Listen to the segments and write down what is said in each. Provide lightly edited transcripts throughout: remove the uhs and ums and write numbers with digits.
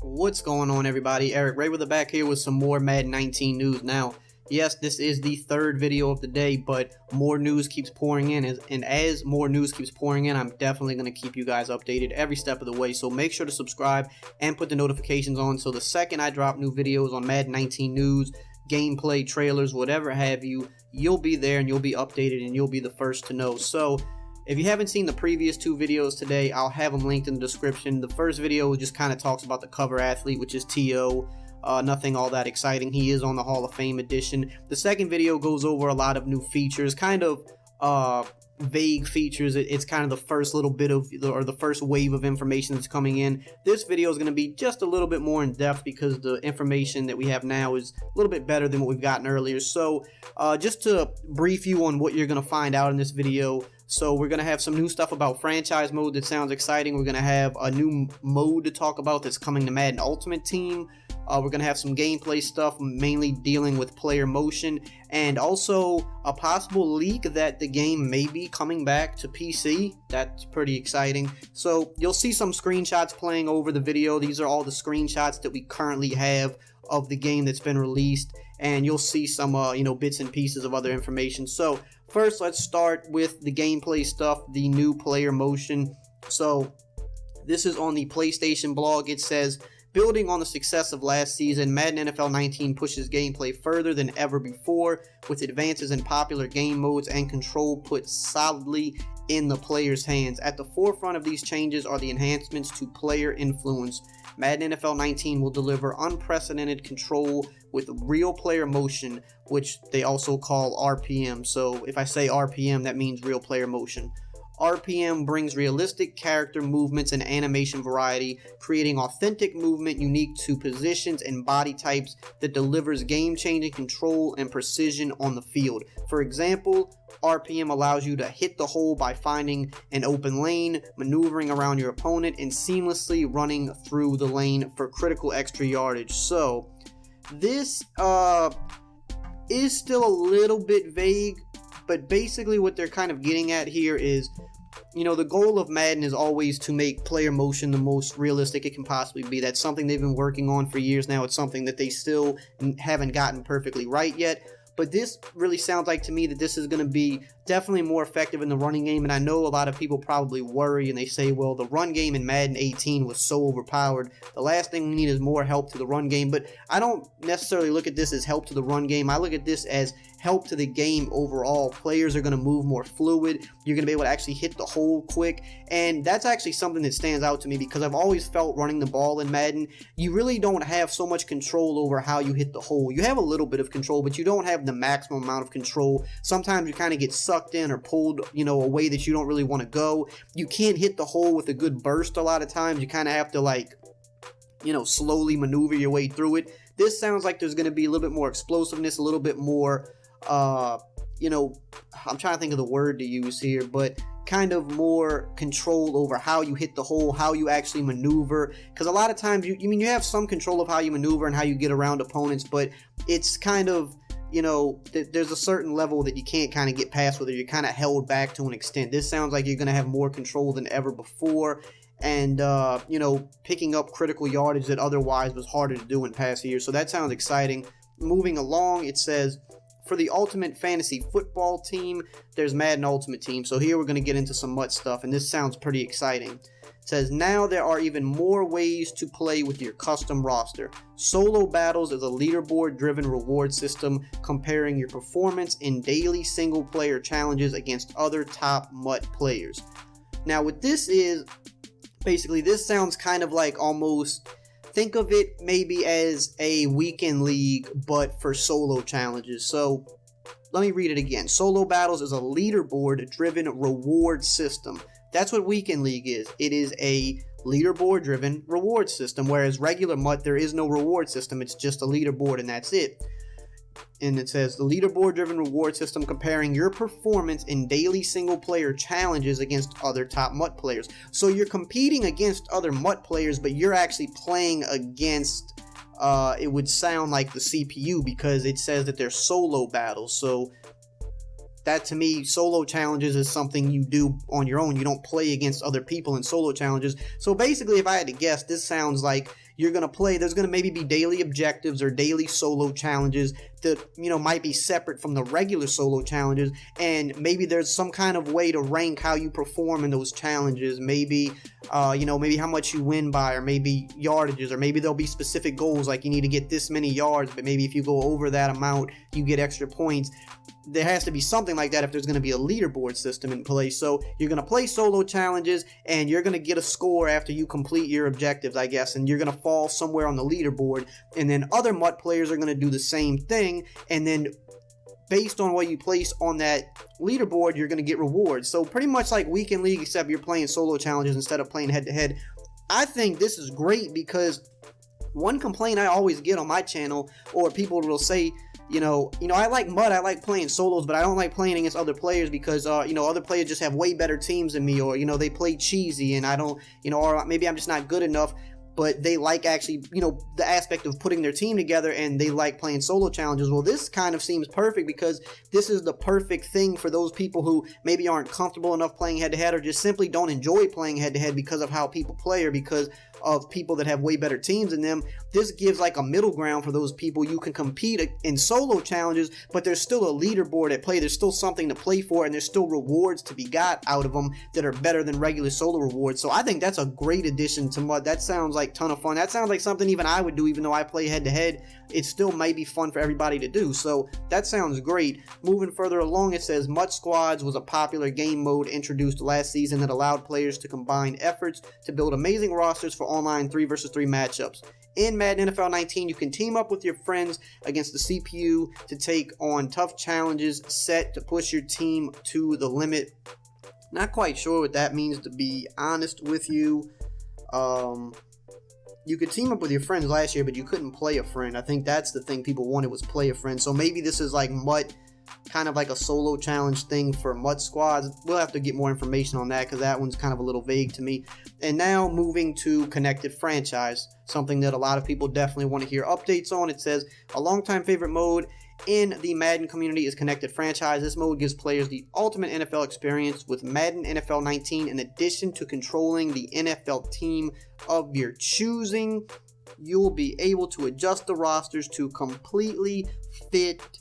What's going on, everybody? EricRayweather back here with some more Madden 19 news. Now, yes, this is the third video of the day, but more news keeps pouring in, and as more news keeps pouring in, I'm definitely going to keep you guys updated every step of the way. So make sure to subscribe and put the notifications on, so the second I drop new videos on Madden 19 news, gameplay, trailers, whatever have you, you'll be there and you'll be updated and you'll be the first to know. So if you haven't seen the previous two videos today, I'll have them linked in the description. The first video just kind of talks about the cover athlete, which is T.O. Nothing all that exciting. He is on the Hall of Fame edition. The second video goes over a lot of new features, kind of vague features. It's kind of the first little bit of, or the first wave of information that's coming in. This video is going to be just a little bit more in depth because the information that we have now is a little bit better than what we've gotten earlier. So just to brief you on what you're going to find out in this video. So we're going to have some new stuff about franchise mode that sounds exciting. We're going to have a new mode to talk about that's coming to Madden Ultimate Team. We're going to have some gameplay stuff, mainly dealing with player motion, and also a possible leak that the game may be coming back to PC. That's pretty exciting. So you'll see some screenshots playing over the video. These are all the screenshots that we currently have of the game that's been released, and you'll see some bits and pieces of other information. So first, let's start with the gameplay stuff, the new player motion. So this is on the PlayStation blog. It says, building on the success of last season, Madden NFL 19 pushes gameplay further than ever before, with advances in popular game modes and control put solidly in the player's hands. At the forefront of these changes are the enhancements to player influence. Madden NFL 19 will deliver unprecedented control with real player motion, which they also call RPM. So if I say RPM, that means real player motion. RPM brings realistic character movements and animation variety, creating authentic movement unique to positions and body types that delivers game-changing control and precision on the field. For example, RPM allows you to hit the hole by finding an open lane, maneuvering around your opponent, and seamlessly running through the lane for critical extra yardage. So this is still a little bit vague, but basically what they're kind of getting at here is, the goal of Madden is always to make player motion the most realistic it can possibly be. That's something they've been working on for years now. It's something that they still haven't gotten perfectly right yet. But this really sounds like to me that this is going to be definitely more effective in the running game. And I know a lot of people probably worry and they say, well, the run game in Madden 18 was so overpowered. The last thing we need is more help to the run game. But I don't necessarily look at this as help to the run game. I look at this as help to the game overall. Players are going to move more fluid. You're going to be able to actually hit the hole quick. And that's actually something that stands out to me because I've always felt running the ball in Madden, you really don't have so much control over how you hit the hole. You have a little bit of control, but you don't have the maximum amount of control. Sometimes you kind of get sucked in or pulled, a way that you don't really want to go. You can't hit the hole with a good burst a lot of times. You kind of have to slowly maneuver your way through it. This sounds like there's going to be a little bit more explosiveness, a little bit more, I'm trying to think of the word to use here, but kind of more control over how you hit the hole, how you actually maneuver. Because a lot of times, you have some control of how you maneuver and how you get around opponents, but it's kind of, there's a certain level that you can't kind of get past, whether you're kind of held back to an extent. This sounds like you're going to have more control than ever before, and picking up critical yardage that otherwise was harder to do in past years. So that sounds exciting. Moving along, it says, for the Ultimate Fantasy Football Team, there's Madden Ultimate Team. So here we're going to get into some MUT stuff, and this sounds pretty exciting. It says, now there are even more ways to play with your custom roster. Solo Battles is a leaderboard-driven reward system comparing your performance in daily single-player challenges against other top MUT players. Now what this is, basically this sounds kind of like almost, think of it maybe as a weekend league, but for solo challenges. So let me read it again. Solo Battles is a leaderboard-driven reward system. That's what weekend league is. It is a leaderboard-driven reward system, whereas regular MUT, there is no reward system. It's just a leaderboard, and that's it. And it says, the leaderboard-driven reward system comparing your performance in daily single-player challenges against other top MUT players. So you're competing against other MUT players, but you're actually playing against, it would sound like the CPU, because it says that they're solo battles. So that, to me, solo challenges is something you do on your own. You don't play against other people in solo challenges. So basically, if I had to guess, this sounds like you're going to play. There's going to maybe be daily objectives or daily solo challenges that, might be separate from the regular solo challenges, and maybe there's some kind of way to rank how you perform in those challenges. Maybe, maybe how much you win by, or maybe yardages, or maybe there'll be specific goals like you need to get this many yards, but maybe if you go over that amount, you get extra points. There has to be something like that if there's going to be a leaderboard system in place. So you're going to play solo challenges, and you're going to get a score after you complete your objectives, I guess, and you're going to fall somewhere on the leaderboard, and then other MUT players are going to do the same thing, and then based on what you place on that leaderboard, you're going to get rewards. So pretty much like Weekend League, except you're playing solo challenges instead of playing head-to-head. I think this is great because one complaint I always get on my channel, or people will say, I like MUT, I like playing solos, but I don't like playing against other players because, other players just have way better teams than me, or, they play cheesy and I don't, or maybe I'm just not good enough. But they like actually, the aspect of putting their team together, and they like playing solo challenges. Well, this kind of seems perfect because this is the perfect thing for those people who maybe aren't comfortable enough playing head-to-head, or just simply don't enjoy playing head-to-head because of how people play, or because of people that have way better teams than them. This gives like a middle ground for those people. You can compete in solo challenges, but there's still a leaderboard at play. There's still something to play for, and there's still rewards to be got out of them that are better than regular solo rewards. So I think that's a great addition to MUT. That sounds like ton of fun. That sounds like something even I would do, even though I play head-to-head. It still might be fun for everybody to do. So that sounds great. Moving further along, it says MUT Squads was a popular game mode introduced last season that allowed players to combine efforts to build amazing rosters for online 3 versus 3 matchups. In Madden NFL 19, you can team up with your friends against the CPU to take on tough challenges set to push your team to the limit. Not quite sure what that means, to be honest with you. You could team up with your friends last year, but you couldn't play a friend. I think that's the thing people wanted, was play a friend. So maybe this is like MUT, kind of like a solo challenge thing for MUT Squads. We'll have to get more information on that because that one's kind of a little vague to me. And now moving to Connected Franchise, something that a lot of people definitely want to hear updates on. It says a longtime favorite mode in the Madden community is Connected Franchise. This mode gives players the ultimate NFL experience with Madden NFL 19. In addition to controlling the NFL team of your choosing, you'll be able to adjust the rosters to completely fit.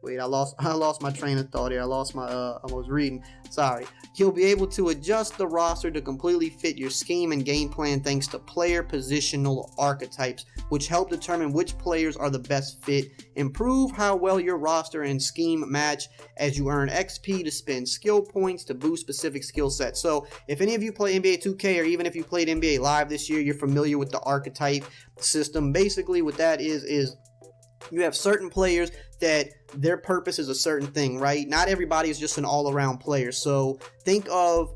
Wait, I lost my train of thought here. I was reading. Sorry. You'll be able to adjust the roster to completely fit your scheme and game plan thanks to player positional archetypes, which help determine which players are the best fit. Improve how well your roster and scheme match as you earn XP to spend skill points to boost specific skill sets. So if any of you play NBA 2K, or even if you played NBA Live this year, you're familiar with the archetype system. Basically what that is you have certain players that their purpose is a certain thing, right? Not everybody is just an all-around player. So think of,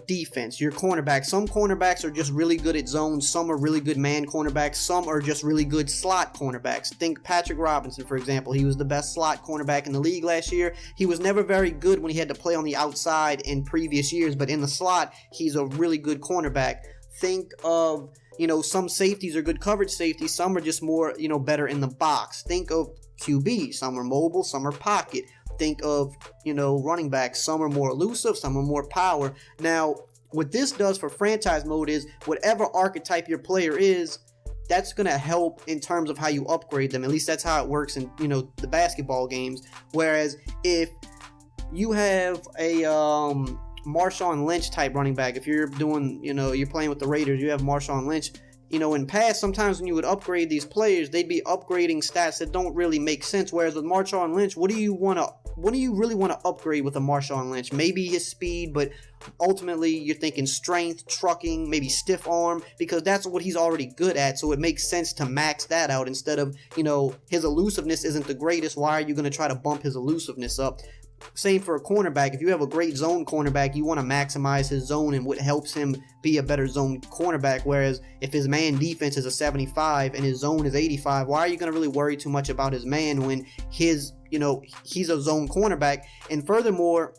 defense, your cornerback. Some cornerbacks are just really good at zones. Some are really good man cornerbacks. Some are just really good slot cornerbacks. Think Patrick Robinson, for example. He was the best slot cornerback in the league last year. He was never very good when he had to play on the outside in previous years, but in the slot, he's a really good cornerback. Think of, some safeties are good coverage safeties. Some are just more, better in the box. Think of QB. Some are mobile, some are pocket. Think of, running backs. Some are more elusive, some are more power. Now, what this does for franchise mode is whatever archetype your player is, that's going to help in terms of how you upgrade them. At least that's how it works in, the basketball games. Whereas if you have a Marshawn Lynch type running back, if you're doing, you're playing with the Raiders, you have Marshawn Lynch, in past, sometimes when you would upgrade these players, they'd be upgrading stats that don't really make sense. Whereas with Marshawn Lynch, what do you really want to upgrade with a Marshawn Lynch? Maybe his speed, but ultimately you're thinking strength, trucking, maybe stiff arm, because that's what he's already good at. So it makes sense to max that out instead of, his elusiveness isn't the greatest. Why are you going to try to bump his elusiveness up? Same for a cornerback. If you have a great zone cornerback, you want to maximize his zone and what helps him be a better zone cornerback. Whereas if his man defense is a 75 and his zone is 85, why are you going to really worry too much about his man when he's a zone cornerback? And furthermore,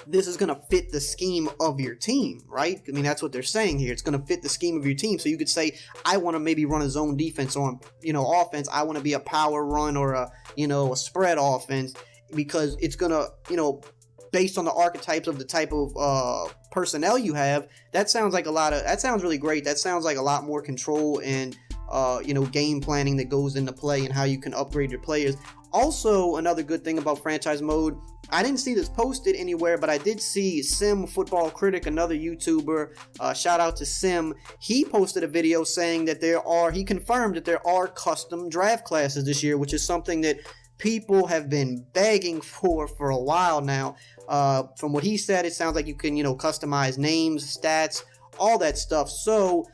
this is going to fit the scheme of your team, right? I mean, that's what they're saying here. It's going to fit the scheme of your team. So you could say, I want to maybe run a zone defense on, offense. I want to be a power run or a spread offense, because it's going to, based on the archetypes of the type of personnel you have, that sounds really great. That sounds like a lot more control and game planning that goes into play and how you can upgrade your players. Also, another good thing about franchise mode, I didn't see this posted anywhere, but I did see Sim Football Critic, another YouTuber, shout out to Sim. He posted a video saying that he confirmed that there are custom draft classes this year, which is something that people have been begging for a while now. From what he said, it sounds like you can, customize names, stats, all that stuff. So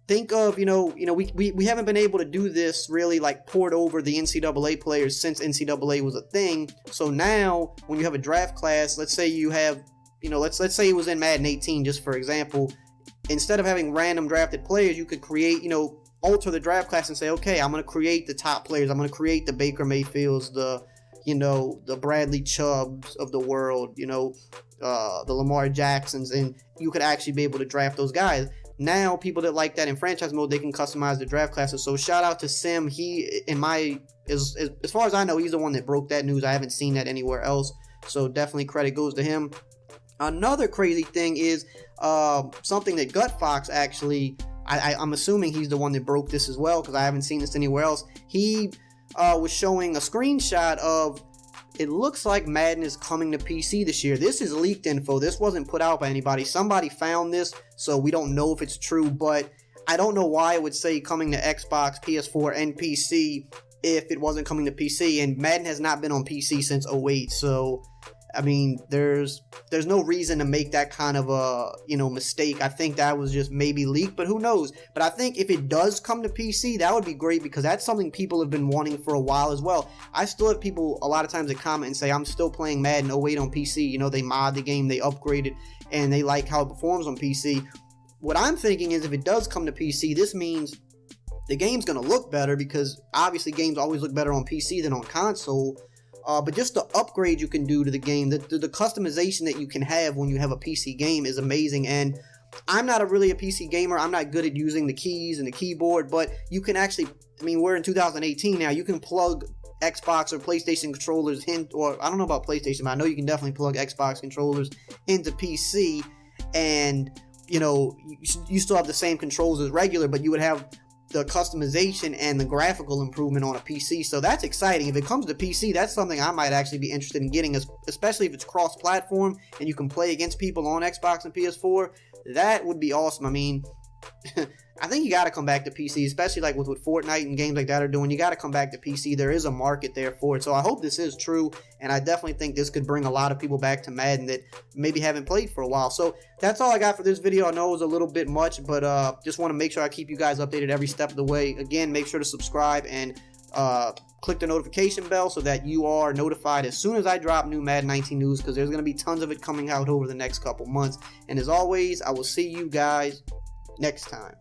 think of, we haven't been able to do this really, like port over the NCAA players since NCAA was a thing. So now when you have a draft class, let's say you have, let's say it was in Madden 18, just for example, instead of having random drafted players, you could create, alter the draft class and say, okay, I'm going to create the top players. I'm going to create the Baker Mayfields, the Bradley Chubbs of the world, the Lamar Jacksons, and you could actually be able to draft those guys. Now, people that like that in franchise mode, they can customize the draft classes. So shout out to Sim. He, as far as I know, he's the one that broke that news. I haven't seen that anywhere else. So definitely credit goes to him. Another crazy thing is something that GutFox actually, I'm assuming he's the one that broke this as well, because I haven't seen this anywhere else. He was showing a screenshot of, it looks like Madden is coming to PC this year. This is leaked info. This wasn't put out by anybody. Somebody found this, so we don't know if it's true, but I don't know why it would say coming to Xbox, PS4, and PC if it wasn't coming to PC, and Madden has not been on PC since 08, so I mean, there's no reason to make that kind of a, mistake. I think that was just maybe leaked, but who knows? But I think if it does come to PC, that would be great, because that's something people have been wanting for a while as well. I still have people a lot of times that comment and say, I'm still playing Madden 08 on PC. They mod the game, they upgrade it, and they like how it performs on PC. What I'm thinking is, if it does come to PC, this means the game's going to look better, because obviously games always look better on PC than on console. But just the upgrade you can do to the game, the customization that you can have when you have a PC game is amazing. And I'm not really a PC gamer. I'm not good at using the keys and the keyboard, but you can actually, we're in 2018 now. You can plug Xbox or PlayStation controllers or I don't know about PlayStation, but I know you can definitely plug Xbox controllers into PC, and you still have the same controls as regular, but you would have the customization and the graphical improvement on a PC. So that's exciting. If it comes to PC, that's something I might actually be interested in getting, especially if it's cross-platform and you can play against people on Xbox and PS4. That would be awesome. I think you got to come back to PC, especially like with what Fortnite and games like that are doing. You got to come back to PC. There is a market there for it. So I hope this is true, and I definitely think this could bring a lot of people back to Madden that maybe haven't played for a while. So that's all I got for this video. I know it was a little bit much, but just want to make sure I keep you guys updated every step of the way. Again, make sure to subscribe and click the notification bell so that you are notified as soon as I drop new Madden 19 news, because there's going to be tons of it coming out over the next couple months. And as always, I will see you guys next time.